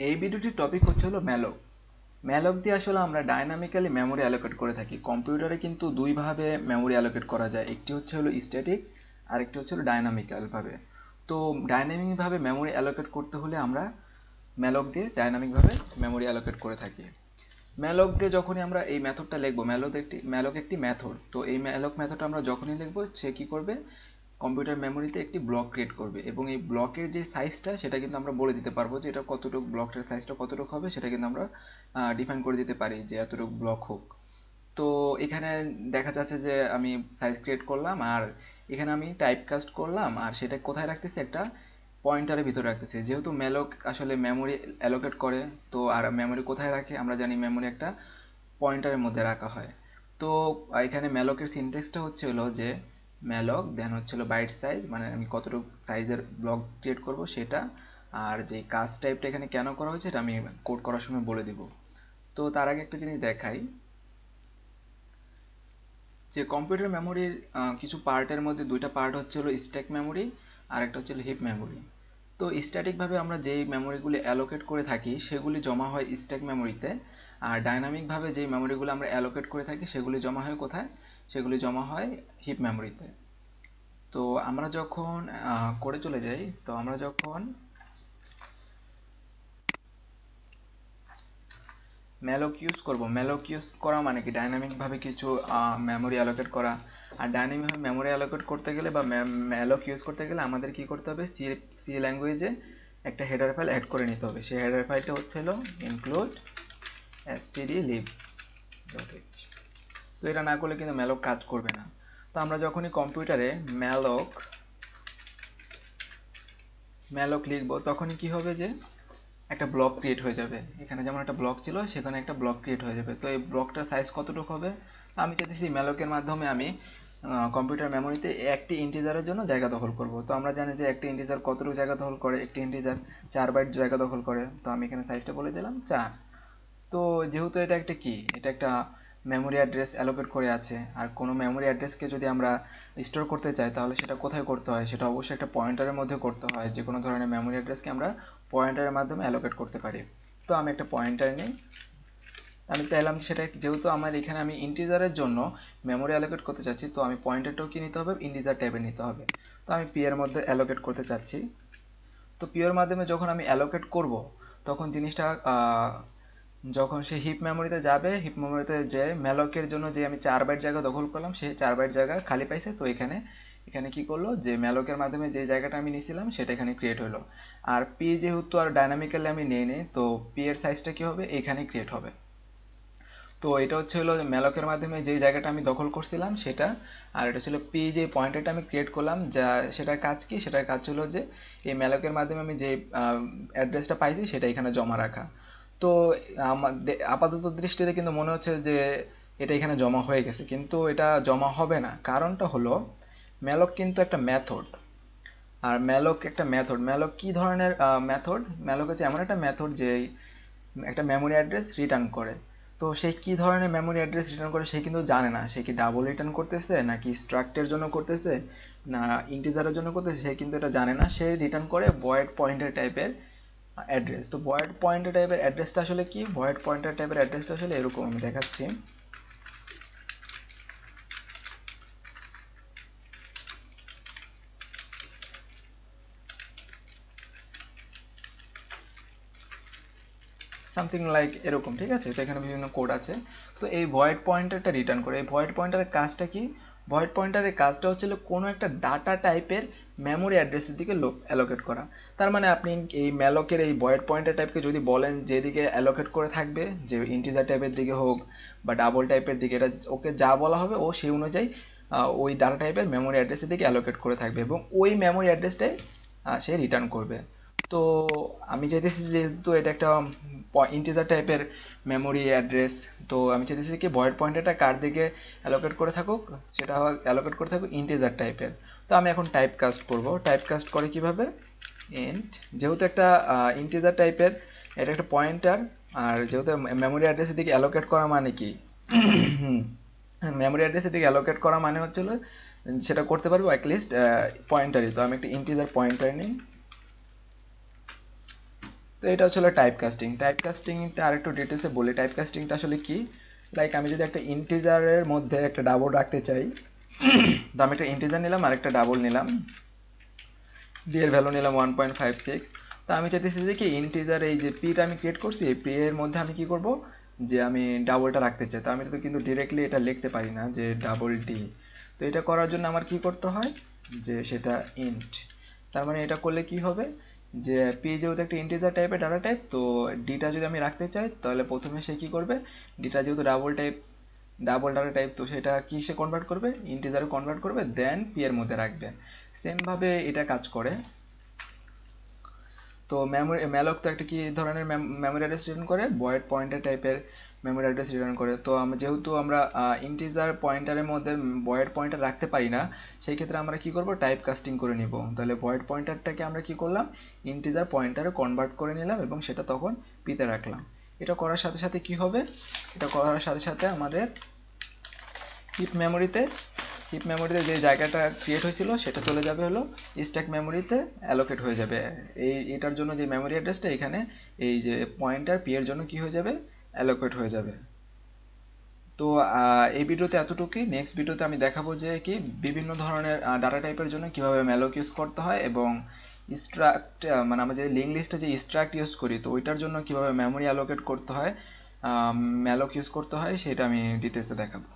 এই ভিডিওটির টপিক হচ্ছে হলো ম্যালক। ম্যালক দিয়ে আসলে আমরা ডাইনামিক্যালি মেমোরি অ্যালোকেট করে থাকি। কম্পিউটারে কিন্তু দুইভাবে মেমোরি অ্যালোকেট করা যায়, একটি হচ্ছে হলো স্ট্যাটিক আর একটি হচ্ছে হলো ডাইনামিক্যাল ভাবে। তো ডাইনামিক ভাবে মেমোরি অ্যালোকেট করতে হলে আমরা ম্যালক দিয়ে ডাইনামিক ভাবে মেমোরি অ্যালোকেট করে থাকি। ম্যালক দিয়ে যখনই আমরা এই মেথডটা লিখবো, ম্যালক একটি মেথড, তো এই ম্যালক মেথডটা আমরা যখনই লিখবো সে কি করবে, কম্পিউটার মেমোরিতে একটি ব্লক ক্রিয়েট করবে এবং এই ব্লকের যে সাইজটা সেটা কিন্তু আমরা বলে দিতে পারবো যে এটা কতটুকু, ব্লকের সাইজটা কতটুকু হবে সেটা কিন্তু আমরা ডিফাইন করে দিতে পারি যে এতটুকু ব্লক হোক। তো এখানে দেখা যাচ্ছে যে আমি সাইজ ক্রিয়েট করলাম আর এখানে আমি টাইপ কাস্ট করলাম আর সেটা কোথায় রাখতেছি, একটা পয়েন্টারের ভিতরে রাখতেছি। যেহেতু ম্যালক আসলে মেমোরি অ্যালোকেট করে, তো আর মেমোরি কোথায় রাখে আমরা জানি, মেমোরি একটা পয়েন্টারের মধ্যে রাখা হয়। তো এখানে ম্যালকের সিনট্যাক্সটা হচ্ছে হলো যে ম্যালক দেন হচ্ছে হলো বাইট সাইজ, মানে আমি কতটুকু সাইজের ব্লক ক্রিয়েট করব সেটা, আর যে কাজ টাইপটা এখানে কেন করা হয়েছে এটা আমি কোড করার সময় বলে দিব। তো তার আগে একটা জিনিস দেখাই যে কম্পিউটার মেমোরির কিছু পার্টের মধ্যে দুইটা পার্ট হচ্ছে হলো স্ট্যাক মেমোরি আর একটা হচ্ছে হলো হিপ মেমোরি। তো স্ট্যাটিকভাবে আমরা যেই মেমোরিগুলি অ্যালোকেট করে থাকি সেগুলি জমা হয় স্ট্যাক মেমোরিতে, আর ডাইনামিকভাবে যেই মেমোরিগুলো আমরা অ্যালোকেট করে থাকি সেগুলি জমা হয় কোথায়, সেগুলি জমা হয় হিপ মেমোরিতে। তো আমরা যখন করে চলে যাই, তো আমরা যখন ম্যালক ইউজ করব, ম্যালক ইউজ করা মানে কি ডাইনামিকভাবে কিছু মেমোরি অ্যালোকেট করা। আর ডাইনামিকভাবে মেমোরি অ্যালোকেট করতে গেলে বা ম্যালক ইউজ করতে গেলে আমাদের কি করতে হবে, সি সি ল্যাঙ্গুয়েজে একটা হেডার ফাইল অ্যাড করে নিতে হবে। সেই হেডার ফাইলটা হচ্ছে হলো ইনক্লুড stdlib.h। তো এটা না করলে কিন্তু ম্যালক কাজ করবে না। তো আমরা যখনই কম্পিউটারে ম্যালক ম্যালক লিখবো তখনই কি হবে যে একটা ব্লক ক্রিয়েট হয়ে যাবে। এখানে যেমন একটা ব্লক ছিল সেখানে একটা ব্লক ক্রিয়েট হয়ে যাবে। তো এই ব্লকটার সাইজ কতটুকু হবে, তো আমি চাইতেছি ম্যালকের মাধ্যমে আমি কম্পিউটার মেমোরিতে একটি ইন্টিজারের জন্য জায়গা দখল করব। তো আমরা জানি যে একটি ইন্টিজার কতটুকু জায়গা দখল করে, একটি ইন্টিজার 4 বাইট জায়গা দখল করে। তো আমি এখানে সাইজটা বলে দিলাম 4। তো যেহেতু এটা একটা কি, এটা একটা মেমোরি অ্যাড্রেস অ্যালোকেট করে আছে, আর কোনো মেমোরি অ্যাড্রেসকে যদি আমরা স্টোর করতে চাই তাহলে সেটা কোথায় করতে হয়, সেটা অবশ্যই একটা পয়েন্টারের মধ্যে করতে হয়। যে কোনো ধরনের মেমোরি অ্যাড্রেসকে আমরা পয়েন্টারের মাধ্যমে অ্যালোকেট করতে পারি। তো আমি একটা পয়েন্টার নিই, আমি চাইলাম সেটা, যেহেতু আমার এখানে আমি ইন্টিজারের জন্য মেমোরি অ্যালোকেট করতে চাচ্ছি, তো আমি পয়েন্টারটাও কি নিতে হবে, ইন্টিজার টাইপের নিতে হবে। তো আমি পি এর মধ্যে অ্যালোকেট করতে চাচ্ছি। তো পি এর মাধ্যমে যখন আমি অ্যালোকেট করব তখন জিনিসটা যখন সে হিপ মেমোরিতে যাবে, হিপ মেমোরিতে যে ম্যালকের জন্য যে আমি 4 বাইট জায়গা দখল করলাম সেই 4 বাইট জায়গা খালি পাইছে। তো এখানে এখানে কি করলো যে ম্যালকের মাধ্যমে যে জায়গাটা আমি নিয়েছিলাম সেটা এখানে ক্রিয়েট হলো। আর পি যেহেতু আর ডাইনামিক্যালি আমি নেই নি, তো পি এর সাইজটা কি হবে, এখানে ক্রিয়েট হবে। তো এটা হচ্ছে হলো ম্যালকের মাধ্যমে যে জায়গাটা আমি দখল করছিলাম সেটা, আর এটা ছিল পি যে পয়েন্টারটা আমি ক্রিয়েট করলাম, যা সেটার কাজ কি, সেটার কাজ হলো যে এই ম্যালকের মাধ্যমে আমি যে অ্যাড্রেসটা পাইছি সেটা এখানে জমা রাখা। তো আপাতত দৃষ্টিতে কিন্তু মনে হচ্ছে যে এটা এখানে জমা হয়ে গেছে, কিন্তু এটা জমা হবে না। কারণটা হলো ম্যালক কিন্তু একটা মেথড, আর ম্যালক একটা মেথড। ম্যালক কি ধরনের মেথড, ম্যালক হচ্ছে এমন একটা মেথড যে একটা মেমোরি অ্যাড্রেস রিটার্ন করে। তো সে কি ধরনের মেমোরি অ্যাড্রেস রিটার্ন করে সে কিন্তু জানে না, সে কি ডাবল রিটার্ন করতেছে নাকি স্ট্রাক্টের জন্য করতেছে না ইন্টিজারের জন্য করতেছে, সে কিন্তু এটা জানে না। সে রিটার্ন করে ভয়েড পয়েন্টার টাইপের অ্যাড্রেস। তো ভয়েড পয়েন্টার টাইপের অ্যাড্রেসটা আসলে কি, ভয়েড পয়েন্টার টাইপের অ্যাড্রেসটা আসলে এরকম, আমি দেখাচ্ছি। সামথিং লাইক এরকম, ঠিক আছে। তো এখানে বিভিন্ন কোড আছে। তো এই ভয়েড পয়েন্টারটা রিটার্ন করে, এই ভয়েড পয়েন্টারের কাজটা কি, ভয়েড পয়েন্টারের কাজটা হচ্ছিল কোনো একটা ডাটা টাইপের মেমোরি অ্যাড্রেসের দিকে অ্যালোকেট করা। তার মানে আপনি এই ম্যালকের এই ভয়েড পয়েন্টার টাইপকে যদি বলেন যেদিকে অ্যালোকেট করে থাকবে, যে ইন্টিজার টাইপের দিকে হোক বা ডাবল টাইপের দিকে, এটা ওকে যা বলা হবে ও সেই অনুযায়ী ওই ডাটা টাইপের মেমোরি অ্যাড্রেসের দিকে অ্যালোকেট করে থাকবে এবং ওই মেমোরি অ্যাড্রেসটাই সে রিটার্ন করবে। তো আমি চাইতেছি যেহেতু এটা একটা ইন্টিজার টাইপের মেমোরি অ্যাড্রেস, তো আমি চাইতেছি কি ভয়েড পয়েন্টারটা কার দিকে অ্যালোকেট করে থাকুক, সেটা অ্যালোকেট করে থাকুক ইন্টিজার টাইপের। তো আমি এখন টাইপ কাস্ট করব। টাইপ কাস্ট করে কিভাবে, ইন্ট, যেহেতু একটা ইন্টিজার টাইপের, এটা একটা পয়েন্টার, আর যেহেতু মেমোরি অ্যাড্রেসের দিকে অ্যালোকেট করা মানে কি, মেমোরি অ্যাড্রেসের দিকে অ্যালোকেট করা মানে হচ্ছে সেটা করতে পারবো অ্যাটলিস্ট পয়েন্টারই। তো আমি একটা ইন্টিজার পয়েন্টার নিই, তো এটা হচ্ছে টাইপ কাস্টিং। টাইপ কাস্টিংটা আরেকটু ডিটেলসে বলি। টাইপ কাস্টিংটা আসলে কি, লাইক আমি যদি একটা ইন্টিজারের মধ্যে একটা ডাবল রাখতে চাই, তো আমি একটা ইন্টিজার নিলাম আর একটা ডাবল নিলাম, ডি এর ভ্যালু নিলাম 1.56। তো আমি চাইতেছি যে কি ইন্টিজার এই যে পিটা আমি ক্রিয়েট করছি, এই পি এর মধ্যে আমি কি করব, যে আমি ডাবলটা রাখতে চাই। তো আমি তো কিন্তু ডিরেক্টলি এটা লিখতে পারি না যে ডাবল ডি। তো এটা করার জন্য আমার কি করতে হয়, যে সেটা ইন্ট। তার মানে এটা করলে কি হবে, যে পি যেহেতু একটা ইন্টিজার টাইপের ডাটা টাইপ, তো ডিটা যদি আমি রাখতে চাই তাহলে প্রথমে সে কি করবে, ডিটা যেহেতু ডাবল ডাটা টাইপ, তো সেটা কি সে কনভার্ট করবে, ইন্টিজারে কনভার্ট করবে, দেন পি এর মধ্যে রাখবে। সেম ভাবে এটা কাজ করে। তো মেমোরি ম্যালক তো একটা কি ধরনের মেমোরি অ্যাড্রেস রিটার্ন করে, ভয়েড পয়েন্টার টাইপের মেমোরি অ্যাড্রেস রিটার্ন করে। তো যেহেতু আমরা ইন্টিজার পয়েন্টারের মধ্যে ভয়েড পয়েন্টার রাখতে পারি না, সেই ক্ষেত্রে আমরা কি করব, টাইপ কাস্টিং করে নিব। তাহলে ভয়েড পয়েন্টারটাকে আমরা কি করলাম, ইন্টিজার পয়েন্টারে কনভার্ট করে নিলাম এবং সেটা তখন পিতে রাখলাম। এটা করার সাথে সাথে কি হবে, এটা করার সাথে সাথে আমাদের হিপ মেমোরিতে যে জায়গাটা ক্রিয়েট হয়েছিল সেটা চলে যাবে হলো স্ট্যাক মেমোরিতে অ্যালোকেট হয়ে যাবে। এটার জন্য যে মেমোরি অ্যাড্রেসটা এখানে এই যে পয়েন্টার পি এর জন্য কি হয়ে যাবে, অ্যালোকেট হয়ে যাবে। তো এই ভিডিওতে এতটুকুই। নেক্সট ভিডিওতে আমি দেখাবো যে কি বিভিন্ন ধরনের ডাটা টাইপের জন্য কিভাবে ম্যালক ইউজ করতে হয়, এবং স্ট্রাক্ট মানে আমরা যে লিঙ্ক লিস্টে যে স্ট্রাক্ট ইউজ করি, তো ওইটার জন্য কিভাবে মেমোরি অ্যালোকেট করতে হয়, ম্যালক ইউজ করতে হয়, সেটা আমি ডিটেলসে দেখাবো।